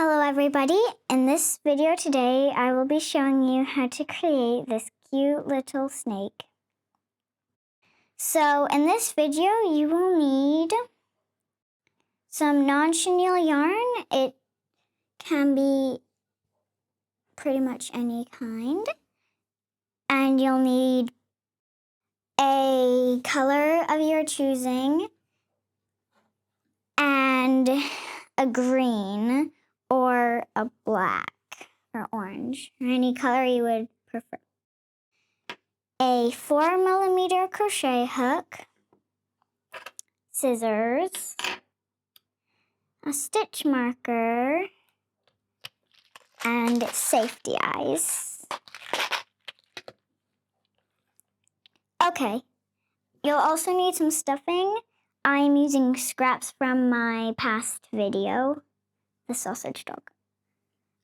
Hello everybody, in this video today I will be showing you how to create this cute little snake. So in this video you will need some non-chenille yarn. It can be pretty much any kind. And you'll need a color of your choosing and a green or a black or orange, or any color you would prefer. A 4mm crochet hook, scissors, a stitch marker, and safety eyes. Okay, you'll also need some stuffing. I'm using scraps from my past video, the sausage dog.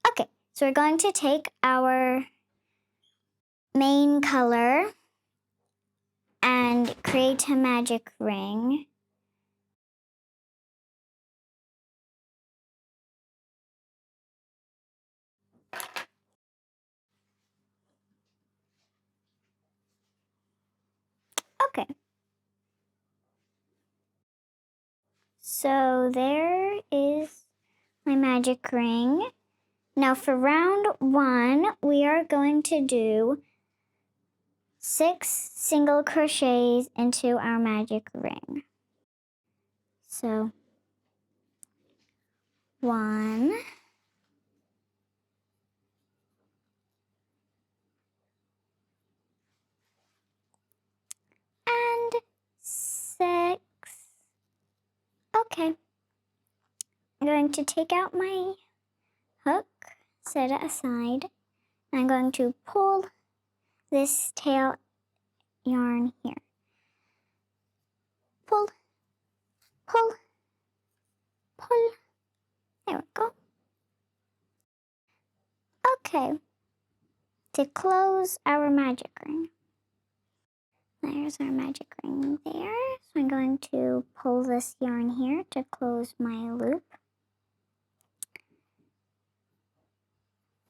Okay, so we're going to take our main color and create a magic ring. Okay. So there is my magic ring. Now for round 1, we are going to do 6 single crochets into our magic ring. So 1, and 6. Okay. I'm going to take out my hook, set it aside, and I'm going to pull this tail yarn here. Pull, pull, pull. There we go. Okay. To close our magic ring. There's our magic ring there. So I'm going to pull this yarn here to close my loop.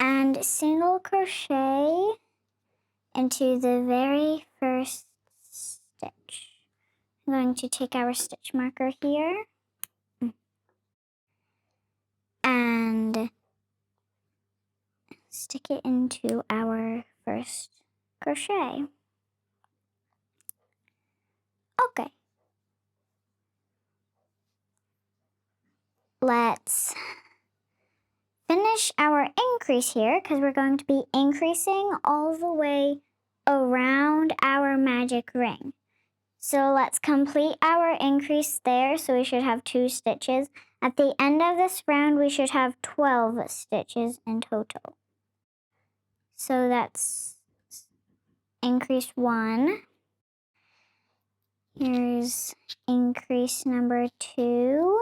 And single crochet into the very first stitch. I'm going to take our stitch marker here and stick it into our first crochet. Okay. Let's finish our increase here because we're going to be increasing all the way around our magic ring. So let's complete our increase there. So we should have 2 stitches. At the end of this round, we should have 12 stitches in total. So that's increase 1. Here's increase number 2.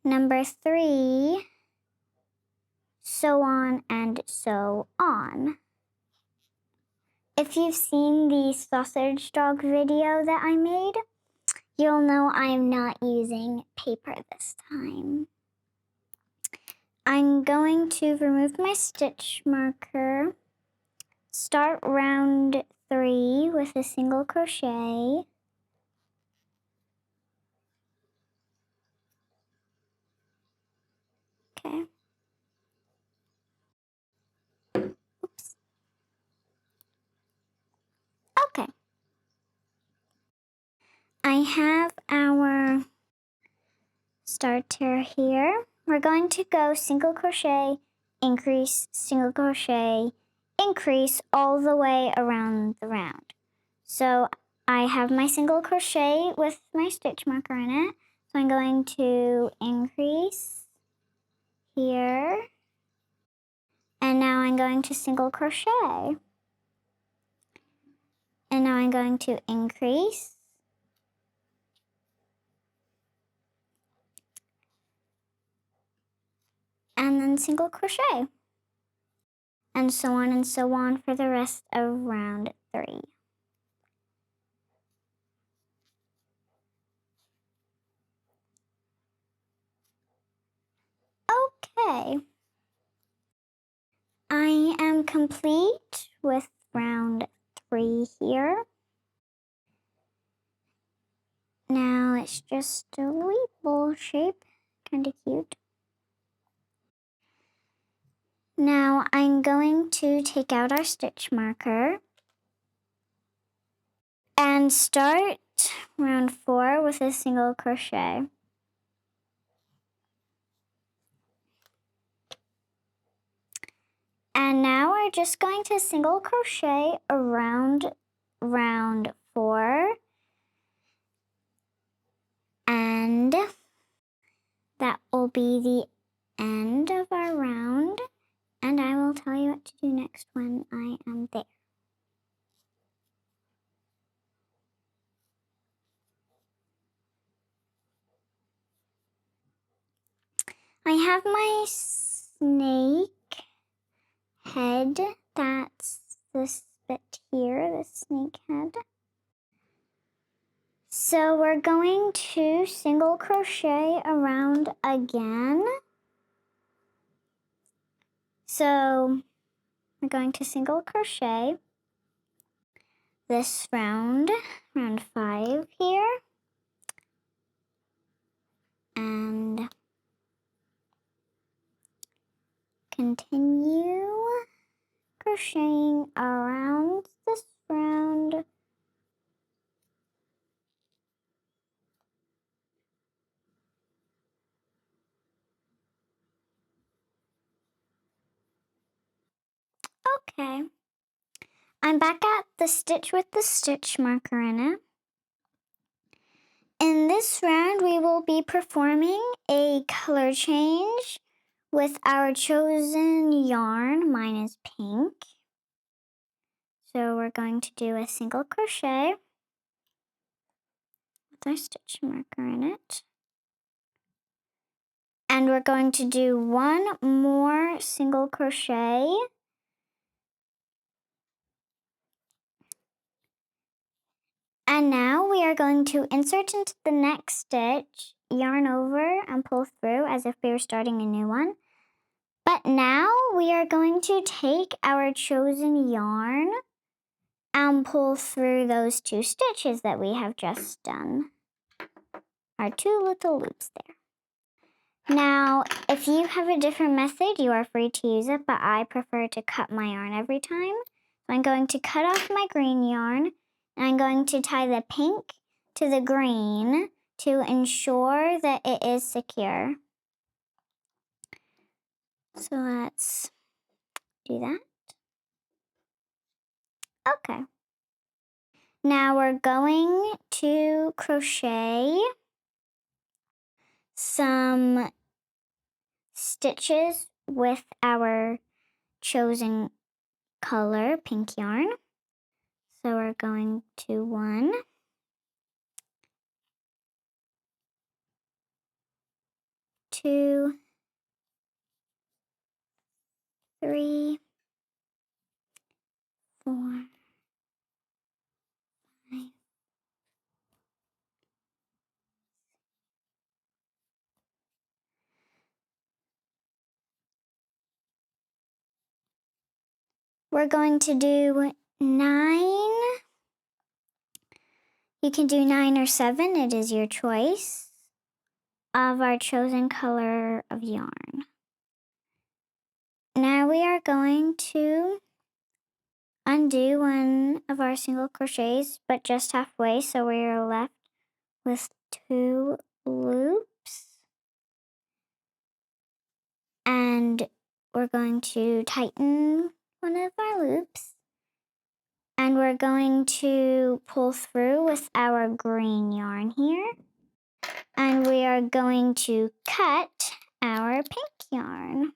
Number 3. So on and so on. If you've seen the sausage dog video that I made, you'll know I'm not using paper this time. I'm going to remove my stitch marker, start round 3 with a single crochet, okay. Oops. Okay. I have our starter here. We're going to go single crochet, increase, single crochet, increase all the way around the round. So I have my single crochet with my stitch marker in it. So I'm going to increase here. And now I'm going to single crochet. And now I'm going to increase. And then single crochet. And so on for the rest of round 3. complete with round 3 here. Now it's just a wee bowl shape, kind of cute. Now I'm going to take out our stitch marker and start round 4 with a single crochet. And now we're just going to single crochet around round 4. And that will be the end of our round. And I will tell you what to do next when I am there. I have my snake head. That's this bit here, the snake head. So we're going to single crochet around again. So we're going to single crochet this round 5 here. And continue crocheting around this round. Okay. I'm back at the stitch with the stitch marker in it. In this round, we will be performing a color change with our chosen yarn. Mine is pink. So we're going to do a single crochet with our stitch marker in it. And we're going to do one more single crochet. And now we are going to insert into the next stitch, yarn over and pull through as if we were starting a new one. But now we are going to take our chosen yarn and pull through those 2 stitches that we have just done. Our 2 little loops there. Now, if you have a different method, you are free to use it, but I prefer to cut my yarn every time. So I'm going to cut off my green yarn, and I'm going to tie the pink to the green to ensure that it is secure. So let's do that. Okay. Now we're going to crochet some stitches with our chosen color, pink yarn. So we're going to 1, 2, 3, 4, 5. We're going to do 9. You can do 9 or 7, it is your choice, of our chosen color of yarn. Now we are going to undo one of our single crochets, but just halfway, so we are left with 2 loops. And we're going to tighten one of our loops. And we're going to pull through with our green yarn here. And we are going to cut our pink yarn.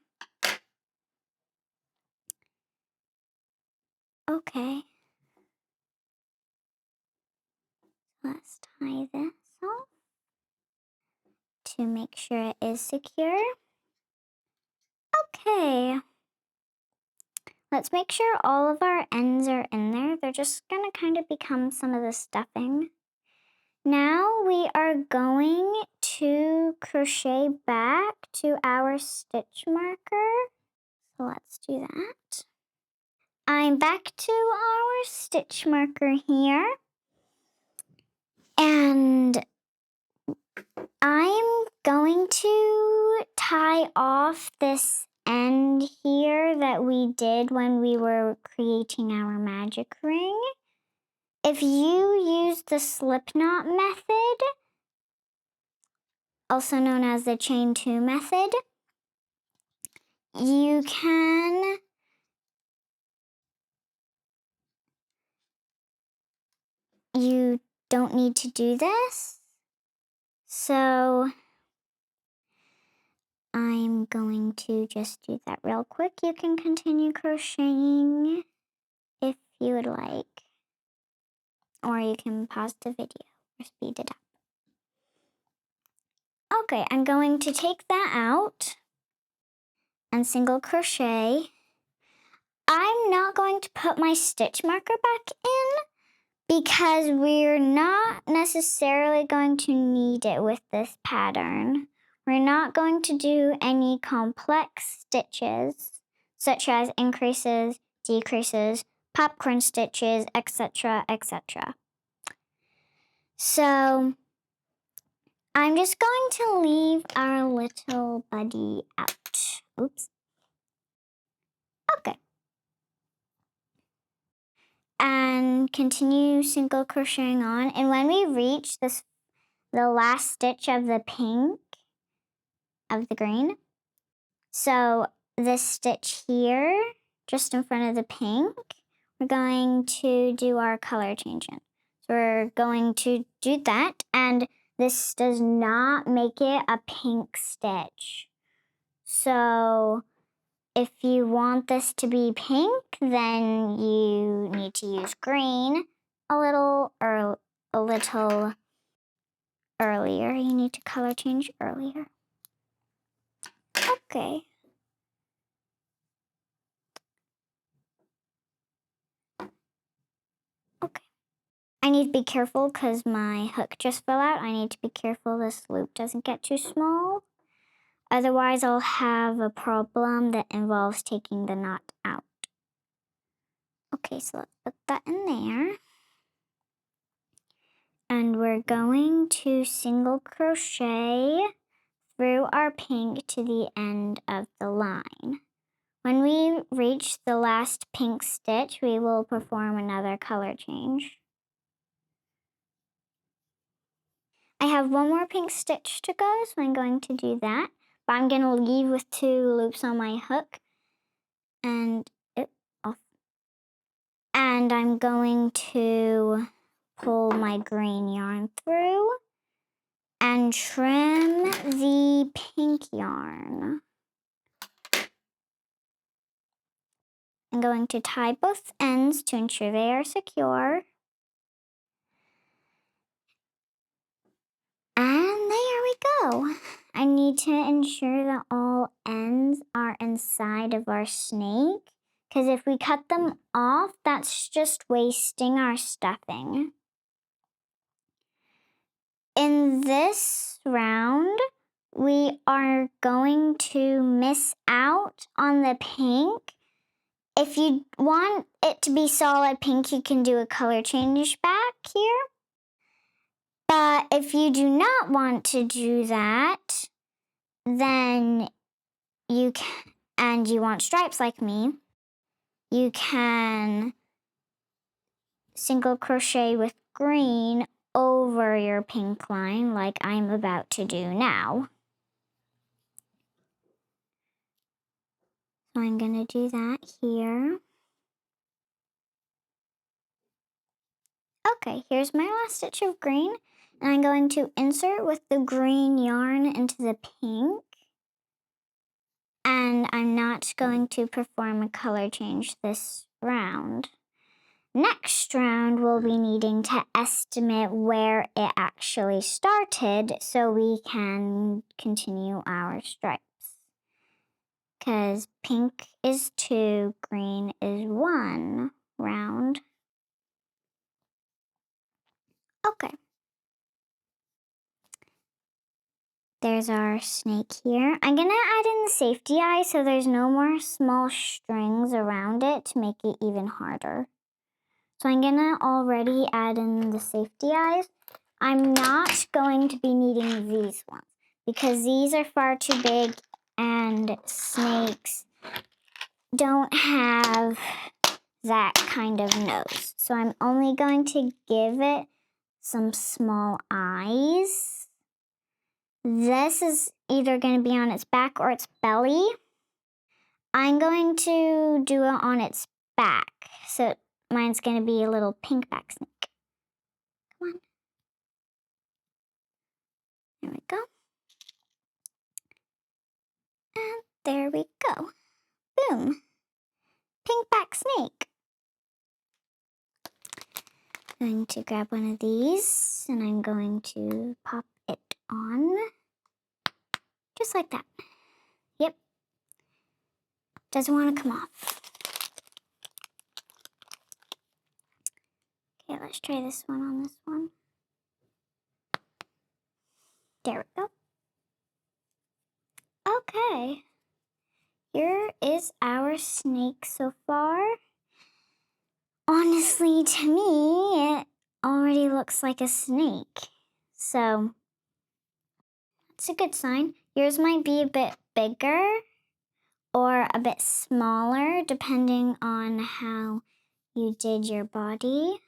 Okay. Let's tie this off to make sure it is secure. Okay. Let's make sure all of our ends are in there. They're just gonna kind of become some of the stuffing. Now we are going to crochet back to our stitch marker. So let's do that. I'm back to our stitch marker here. And I'm going to tie off this end here that we did when we were creating our magic ring. If you use the slip knot method, also known as the chain 2 method, you don't need to do this. So I'm going to just do that real quick. You can continue crocheting if you would like, or you can pause the video or speed it up. Okay, I'm going to take that out and single crochet. I'm not going to put my stitch marker back in because we're not necessarily going to need it with this pattern. We're not going to do any complex stitches, such as increases, decreases, popcorn stitches, etc., etc. So I'm just going to leave our little buddy out. Oops. Okay. And continue single crocheting on. And when we reach the last stitch of the pink, of the green, so this stitch here, just in front of the pink, we're going to do our color change in. So we're going to do that, and this does not make it a pink stitch. So if you want this to be pink, then you need to use green a little earlier. You need to color change earlier. Okay. Okay. I need to be careful because my hook just fell out. I need to be careful this loop doesn't get too small. Otherwise, I'll have a problem that involves taking the knot out. Okay, so let's put that in there. And we're going to single crochet through our pink to the end of the line. When we reach the last pink stitch, we will perform another color change. I have one more pink stitch to go, so I'm going to do that. But I'm going to leave with 2 loops on my hook and off. And I'm going to pull my green yarn through and trim the pink yarn. I'm going to tie both ends to ensure they are secure. And there we go. I need to ensure that all ends are inside of our snake, because if we cut them off, that's just wasting our stuffing. In this round, we are going to miss out on the pink. If you want it to be solid pink, you can do a color change back here. But if you do not want to do that, then you can, and you want stripes like me, you can single crochet with green over your pink line like I'm about to do now. So I'm going to do that here. Okay, here's my last stitch of green, and I'm going to insert with the green yarn into the pink. And I'm not going to perform a color change this round. Next round, we'll be needing to estimate where it actually started so we can continue our stripes. Because pink is 2, green is 1 round. Okay. There's our snake here. I'm gonna add in the safety eye so there's no more small strings around it to make it even harder. So I'm gonna already add in the safety eyes. I'm not going to be needing these ones because these are far too big and snakes don't have that kind of nose. So I'm only going to give it some small eyes. This is either going to be on its back or its belly. I'm going to do it on its back. So mine's going to be a little pink back snake. Come on. There we go. And there we go. Boom. Pink back snake. I'm going to grab one of these and I'm going to pop it on. Just like that. Yep. Doesn't want to come off. Okay, let's try this one on this one. There we go. Okay. Here is our snake so far. Honestly, to me, it already looks like a snake. So, it's a good sign. Yours might be a bit bigger or a bit smaller, depending on how you did your body.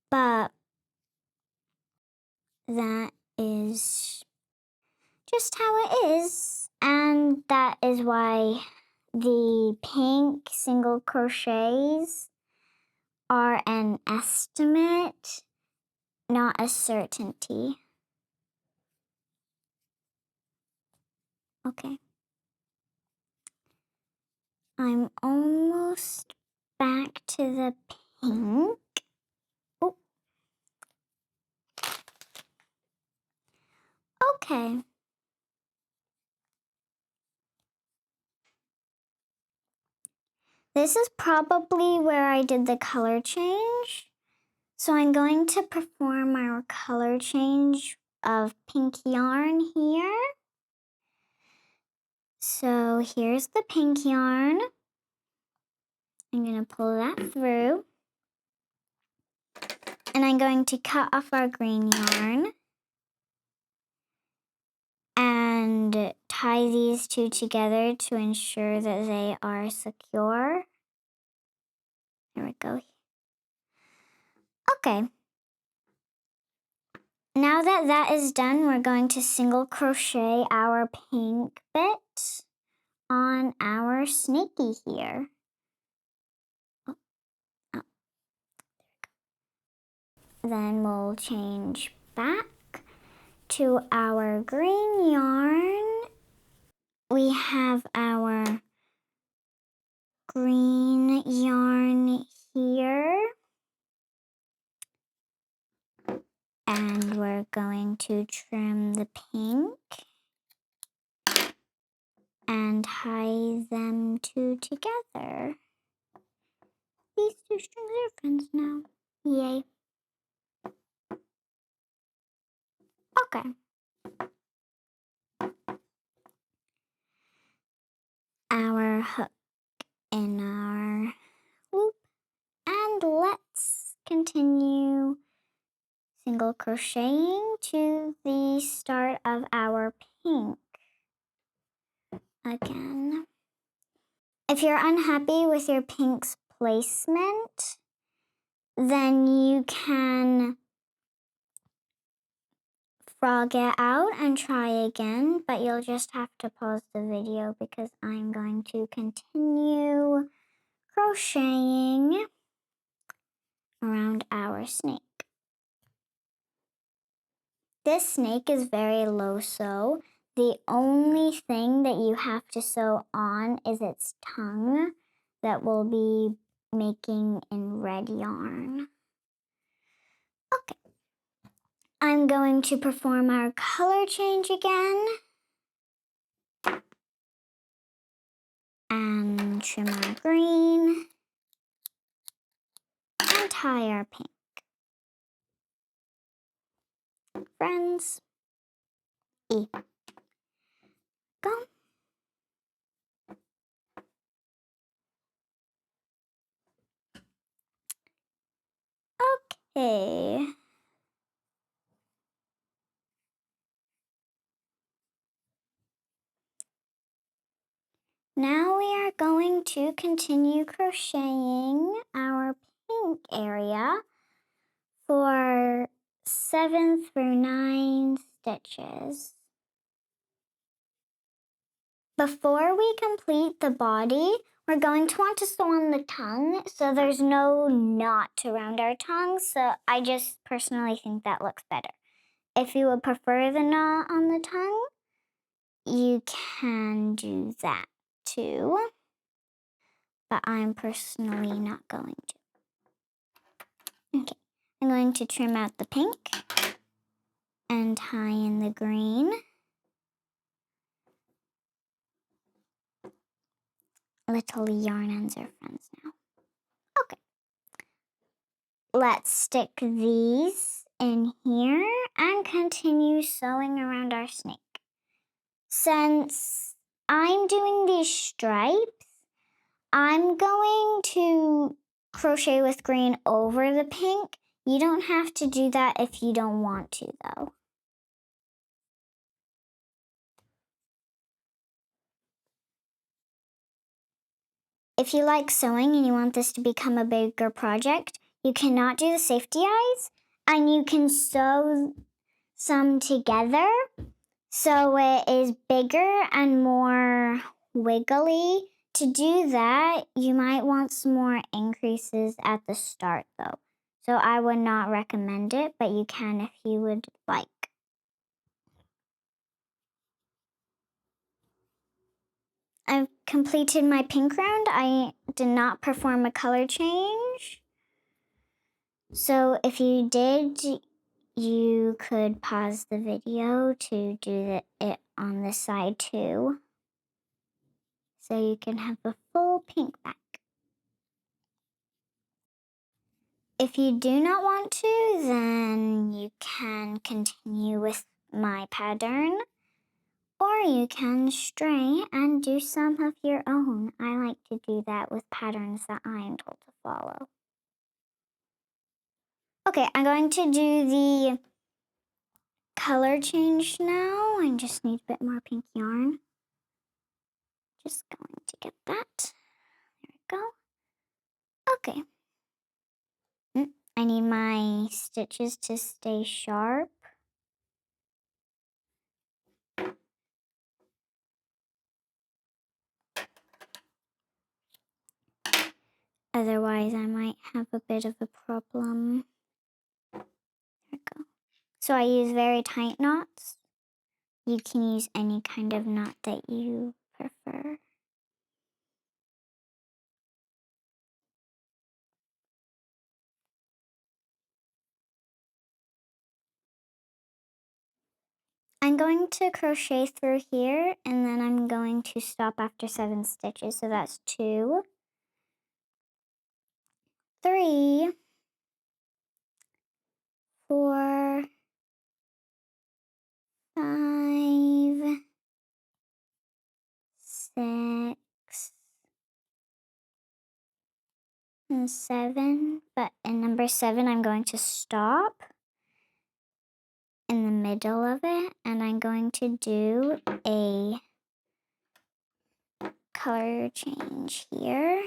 But that is just how it is. And that is why the pink single crochets are an estimate, not a certainty. Okay. I'm almost back to the pink. Oh. Okay. This is probably where I did the color change. So I'm going to perform our color change of pink yarn here. So here's the pink yarn. I'm going to pull that through. And I'm going to cut off our green yarn and tie these two together to ensure that they are secure. There we go. Okay. Now that that is done, we're going to single crochet our pink bit on our snaky here. Then we'll change back to our green yarn. We have our green yarn here. And we're going to trim the pink and tie them two together. These two strings are friends now. Yay. Okay. Our hook in our loop. And let's continue single crocheting to the start of our pink again. If you're unhappy with your pink's placement, then you can frog it out and try again, but you'll just have to pause the video because I'm going to continue crocheting around our snake. This snake is very low sew. The only thing that you have to sew on is its tongue that we'll be making in red yarn. Okay. I'm going to perform our color change again. And trim our green. And tie our pink. Friends, E. Go. Okay. Now we are going to continue crocheting our pink area for 7 through 9 stitches. Before we complete the body, we're going to want to sew on the tongue so there's no knot around our tongue. So I just personally think that looks better. If you would prefer the knot on the tongue, you can do that too. But I'm personally not going to. Okay, I'm going to trim out the pink and tie in the green. Little yarn ends are friends now. Okay. Let's stick these in here and continue sewing around our snake. Since I'm doing these stripes, I'm going to crochet with green over the pink. You don't have to do that if you don't want to, though. If you like sewing and you want this to become a bigger project, you cannot do the safety eyes, and you can sew some together so it is bigger and more wiggly. To do that, you might want some more increases at the start, though. So I would not recommend it, but you can if you would like. I've completed my pink round. I did not perform a color change. So if you did, you could pause the video to do it on the side too. So you can have a full pink back. If you do not want to, then you can continue with my pattern, or you can stray and do some of your own. I like to do that with patterns that I am told to follow. Okay, I'm going to do the color change now. I just need a bit more pink yarn. Just going to get that. There we go. Okay. I need my stitches to stay sharp. Otherwise, I might have a bit of a problem. There we go. So I use very tight knots. You can use any kind of knot that you prefer. I'm going to crochet through here, and then I'm going to stop after 7 stitches. So that's 2, 3, 4, 5, 6, and 7. But in number 7, I'm going to stop in the middle of it, and I'm going to do a color change here.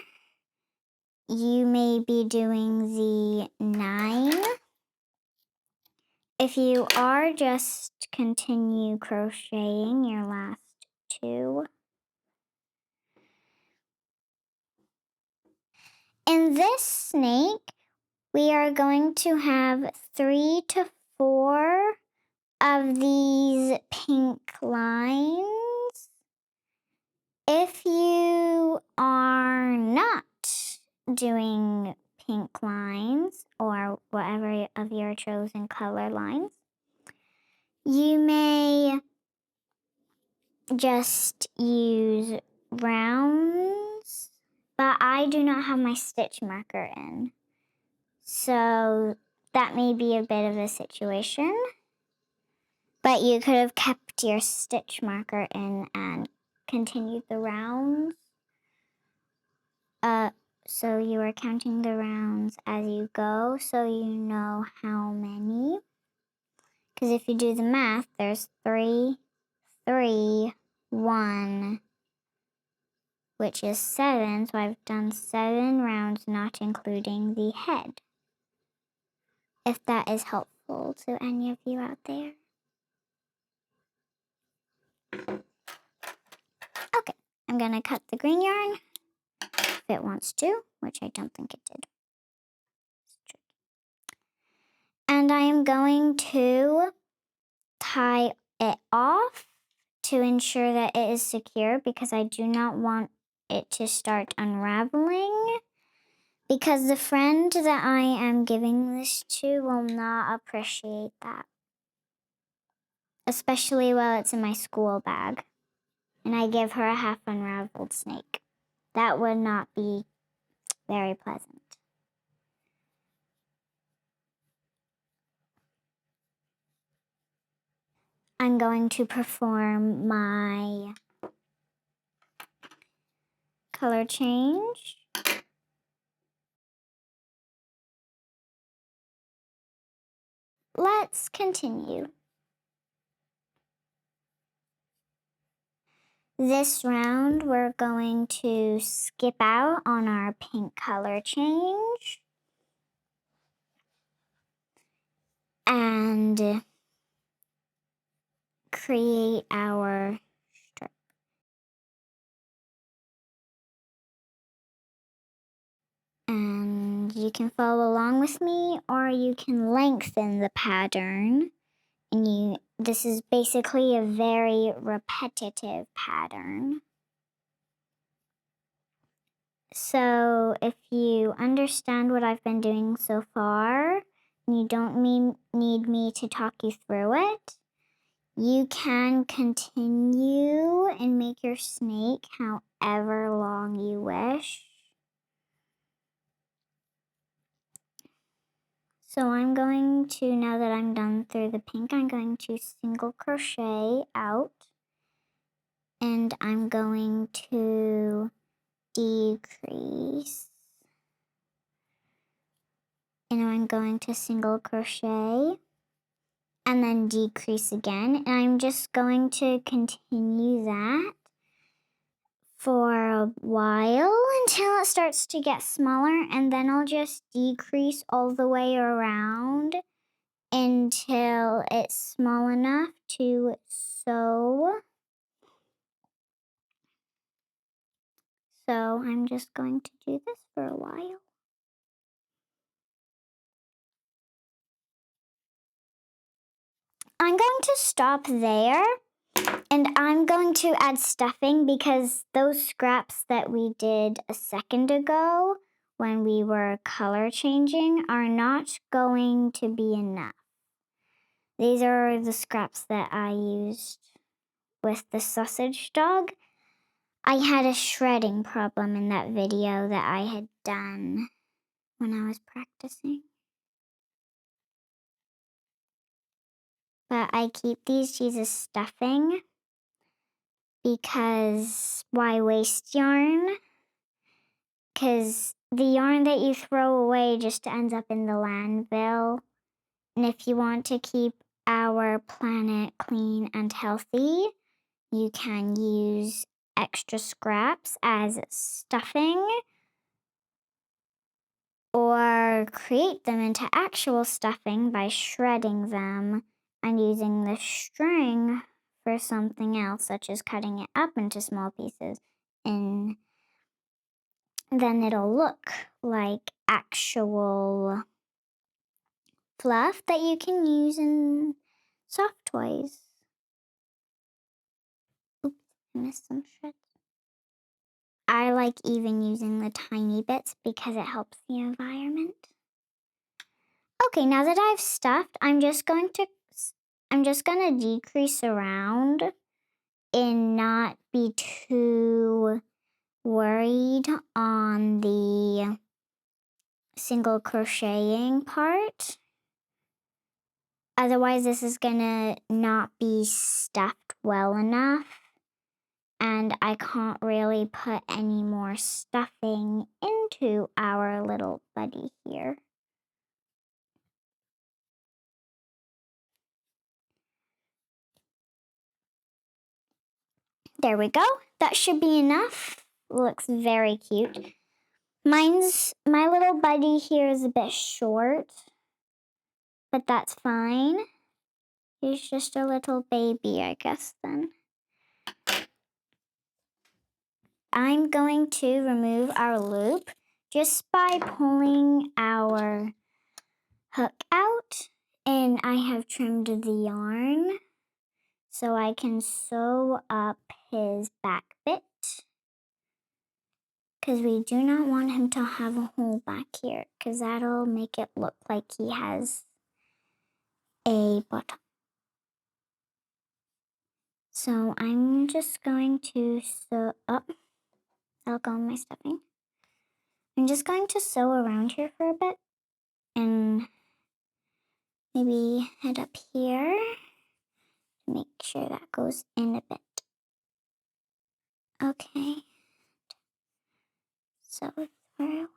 You may be doing the 9. If you are, just continue crocheting your last 2. In this snake, we are going to have 3 to 4 of these pink lines. If you are not doing pink lines or whatever of your chosen color lines, you may just use rounds, but I do not have my stitch marker in, so that may be a bit of a situation. But you could have kept your stitch marker in and continued the rounds. So you are counting the rounds as you go, so you know how many. Because if you do the math, there's 3, 3, 1, which is 7. So I've done 7 rounds, not including the head. If that is helpful to any of you out there. Okay, I'm gonna cut the green yarn if it wants to, which I don't think it did. And I am going to tie it off to ensure that it is secure because I do not want it to start unraveling because the friend that I am giving this to will not appreciate that, especially while it's in my school bag and I give her a half unraveled snake. That would not be very pleasant. I'm going to perform my color change. Let's continue. This round, we're going to skip out on our pink color change and create our strip. And you can follow along with me, or you can lengthen the pattern. And this is basically a very repetitive pattern. So if you understand what I've been doing so far, and you don't need me to talk you through it, you can continue and make your snake however long you wish. So I'm going to, now that I'm done through the pink, I'm going to single crochet out. And I'm going to decrease. And I'm going to single crochet. And then decrease again. And I'm just going to continue that for a while until it starts to get smaller, and then I'll just decrease all the way around until it's small enough to sew. So I'm just going to do this for a while. I'm going to stop there. And I'm going to add stuffing because those scraps that we did a second ago when we were color changing are not going to be enough. These are the scraps that I used with the sausage dog. I had a shredding problem in that video that I had done when I was practicing. But I keep these as stuffing. Because why waste yarn? Because the yarn that you throw away just ends up in the landfill. And if you want to keep our planet clean and healthy, you can use extra scraps as stuffing or create them into actual stuffing by shredding them and using the string for something else, such as cutting it up into small pieces, and then it'll look like actual fluff that you can use in soft toys. Oops, I missed some shreds. I like even using the tiny bits because it helps the environment. Okay, now that I've stuffed, I'm just going to decrease around and not be too worried on the single crocheting part. Otherwise, this is gonna not be stuffed well enough. And I can't really put any more stuffing into our little buddy here. There we go. That should be enough. Looks very cute. My little buddy here is a bit short, but that's fine. He's just a little baby, I guess, then. I'm going to remove our loop just by pulling our hook out, and I have trimmed the yarn so I can sew up his back bit, because we do not want him to have a hole back here, because that'll make it look like he has a bottom. So I'm just going to sew up. That'll go on my stuffing. I'm just going to sew around here for a bit and maybe head up here to make sure that goes in a bit. Okay. Sew through.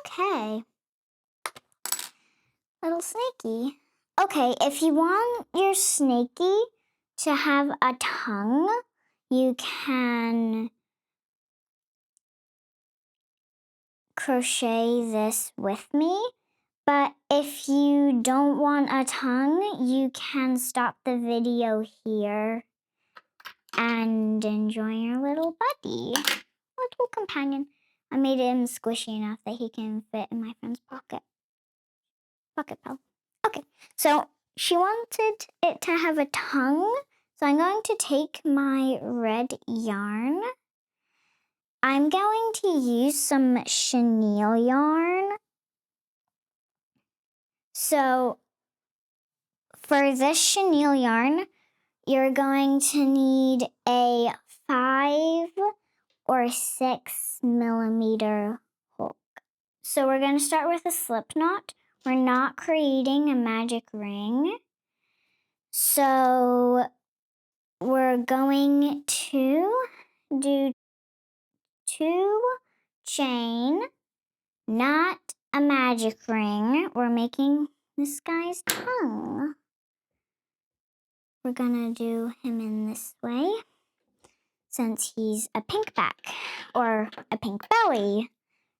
Okay. Little snaky. Okay, if you want your snaky to have a tongue, you can crochet this with me. But if you don't want a tongue, you can stop the video here and enjoy your little buddy, little companion. I made him squishy enough that he can fit in my friend's pocket. Pocket pal. Okay, so she wanted it to have a tongue, so I'm going to take my red yarn. I'm going to use some chenille yarn. So for this chenille yarn, you're going to need a 5 or 6 millimeter hook. So we're going to start with a slip knot. We're not creating a magic ring. So we're going to do 2 chain, not a magic ring. We're making this guy's tongue. We're gonna do him in this way, since he's a pink back, or a pink belly,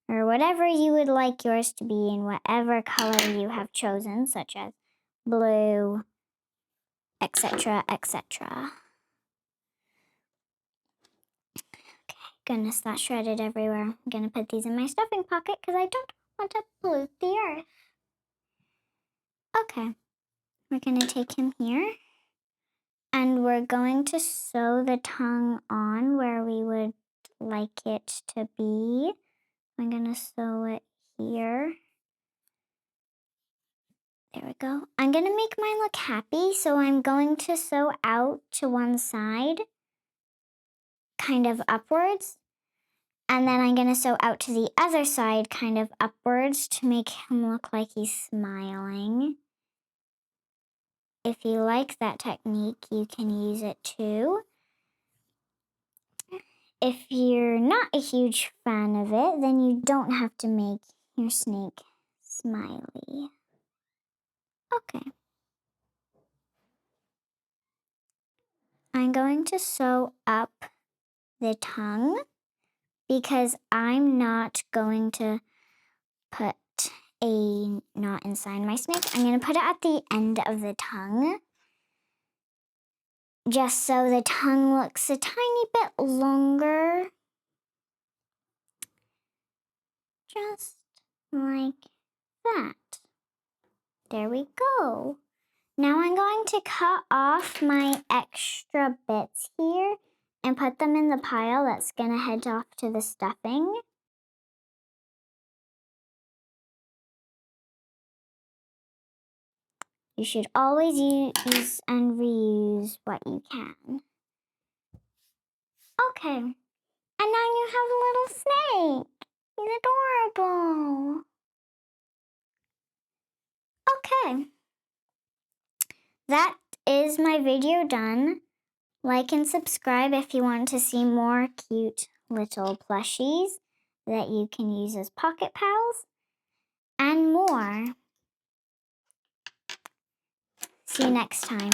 or whatever you would like yours to be in whatever color you have chosen, such as blue, etc., etc. Okay, goodness, that shredded everywhere. I'm gonna put these in my stuffing pocket because I don't want to pollute the earth. Okay, we're gonna take him here. And we're going to sew the tongue on where we would like it to be. I'm going to sew it here. There we go. I'm going to make mine look happy, so I'm going to sew out to one side, kind of upwards. And then I'm going to sew out to the other side, kind of upwards, to make him look like he's smiling. If you like that technique, you can use it too. If you're not a huge fan of it, then you don't have to make your snake smiley. Okay. I'm going to sew up the tongue because I'm not going to put a knot inside my snake. I'm going to put it at the end of the tongue, just so the tongue looks a tiny bit longer. Just like that. There we go. Now I'm going to cut off my extra bits here and put them in the pile that's going to head off to the stuffing. You should always use and reuse what you can. Okay, and now I'm you have a little snake. He's adorable. Okay. That is my video done. Like and subscribe if you want to see more cute little plushies that you can use as pocket pals and more. See you next time.